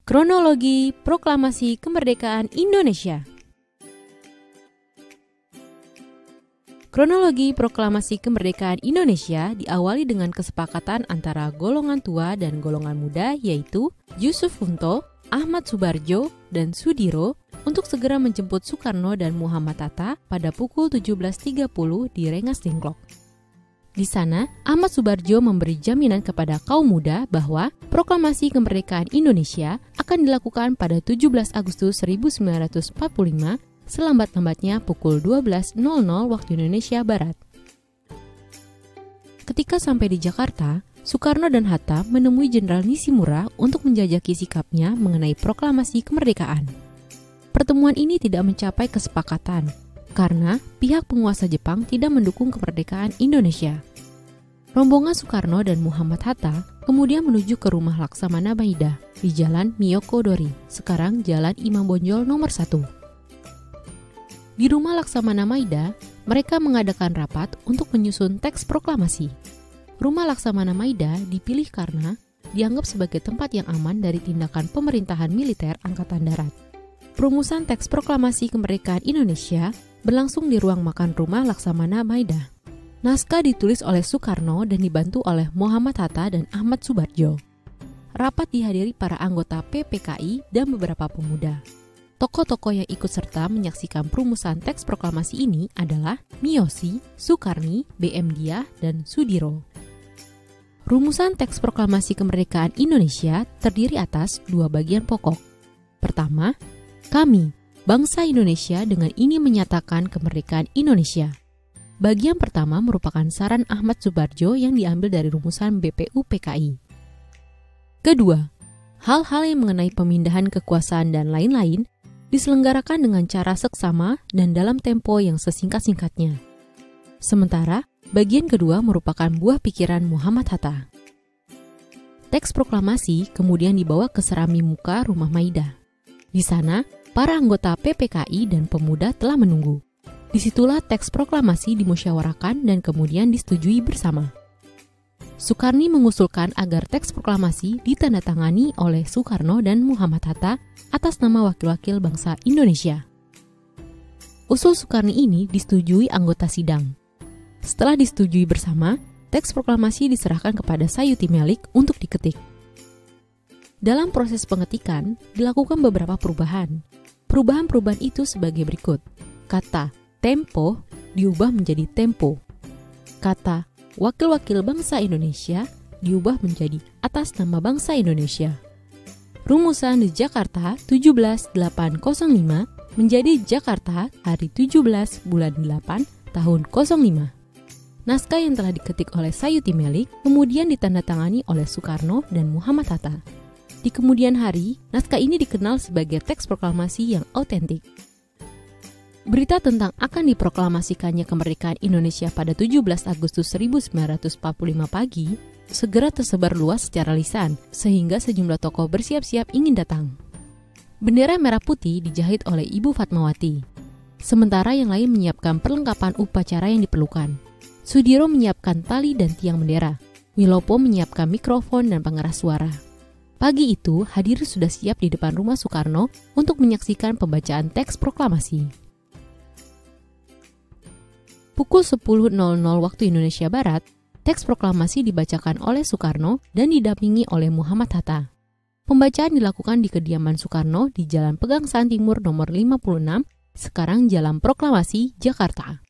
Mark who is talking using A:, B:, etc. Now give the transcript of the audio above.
A: Kronologi Proklamasi Kemerdekaan Indonesia. Kronologi Proklamasi Kemerdekaan Indonesia diawali dengan kesepakatan antara golongan tua dan golongan muda, yaitu Yusuf Hunto, Ahmad Subardjo, dan Sudiro untuk segera menjemput Soekarno dan Muhammad Hatta pada pukul 17.30 di Rengas Dengklok. Di sana, Ahmad Subardjo memberi jaminan kepada kaum muda bahwa proklamasi kemerdekaan Indonesia akan dilakukan pada 17 Agustus 1945 selambat-lambatnya pukul 12.00 waktu Indonesia Barat. Ketika sampai di Jakarta, Soekarno dan Hatta menemui Jenderal Nishimura untuk menjajaki sikapnya mengenai proklamasi kemerdekaan. Pertemuan ini tidak mencapai kesepakatan, karena pihak penguasa Jepang tidak mendukung kemerdekaan Indonesia. Rombongan Soekarno dan Muhammad Hatta kemudian menuju ke rumah Laksamana Maida di Jalan Miyoko-dori, sekarang Jalan Imam Bonjol nomor 1. Di rumah Laksamana Maida, mereka mengadakan rapat untuk menyusun teks proklamasi. Rumah Laksamana Maida dipilih karena dianggap sebagai tempat yang aman dari tindakan pemerintahan militer Angkatan Darat. Perumusan teks proklamasi kemerdekaan Indonesia berlangsung di ruang makan rumah Laksamana Maida. Naskah ditulis oleh Soekarno dan dibantu oleh Muhammad Hatta dan Ahmad Subardjo. Rapat dihadiri para anggota PPKI dan beberapa pemuda. Tokoh-tokoh yang ikut serta menyaksikan perumusan teks proklamasi ini adalah Miyoshi, Sukarni, B.M. Diah, dan Sudiro. Rumusan teks proklamasi kemerdekaan Indonesia terdiri atas 2 bagian pokok. Pertama, kami, bangsa Indonesia dengan ini menyatakan kemerdekaan Indonesia. Bagian pertama merupakan saran Ahmad Subardjo yang diambil dari rumusan BPUPKI. Kedua, hal-hal yang mengenai pemindahan kekuasaan dan lain-lain diselenggarakan dengan cara seksama dan dalam tempo yang sesingkat-singkatnya. Sementara, bagian kedua merupakan buah pikiran Muhammad Hatta. Teks proklamasi kemudian dibawa ke serami muka rumah Maida. Di sana, para anggota PPKI dan pemuda telah menunggu. Disitulah teks proklamasi dimusyawarahkan dan kemudian disetujui bersama. Sukarni mengusulkan agar teks proklamasi ditandatangani oleh Soekarno dan Muhammad Hatta atas nama wakil-wakil bangsa Indonesia. Usul Sukarni ini disetujui anggota sidang. Setelah disetujui bersama, teks proklamasi diserahkan kepada Sayuti Melik untuk diketik. Dalam proses pengetikan, dilakukan beberapa perubahan. Perubahan-perubahan itu sebagai berikut. Kata tempo diubah menjadi tempo. Kata wakil-wakil bangsa Indonesia diubah menjadi atas nama bangsa Indonesia. Rumusan di Jakarta 17805 menjadi Jakarta hari 17 bulan 8 tahun 05. Naskah yang telah diketik oleh Sayuti Melik kemudian ditandatangani oleh Soekarno dan Muhammad Hatta. Di kemudian hari, naskah ini dikenal sebagai teks proklamasi yang autentik. Berita tentang akan diproklamasikannya kemerdekaan Indonesia pada 17 Agustus 1945 pagi segera tersebar luas secara lisan, sehingga sejumlah tokoh bersiap-siap ingin datang. Bendera merah putih dijahit oleh Ibu Fatmawati, sementara yang lain menyiapkan perlengkapan upacara yang diperlukan. Sudiro menyiapkan tali dan tiang bendera. Wilopo menyiapkan mikrofon dan pengeras suara. Pagi itu, hadirin sudah siap di depan rumah Soekarno untuk menyaksikan pembacaan teks proklamasi. Pukul 10.00 waktu Indonesia Barat, teks proklamasi dibacakan oleh Soekarno dan didampingi oleh Muhammad Hatta. Pembacaan dilakukan di kediaman Soekarno di Jalan Pegangsaan Timur nomor 56, sekarang Jalan Proklamasi, Jakarta.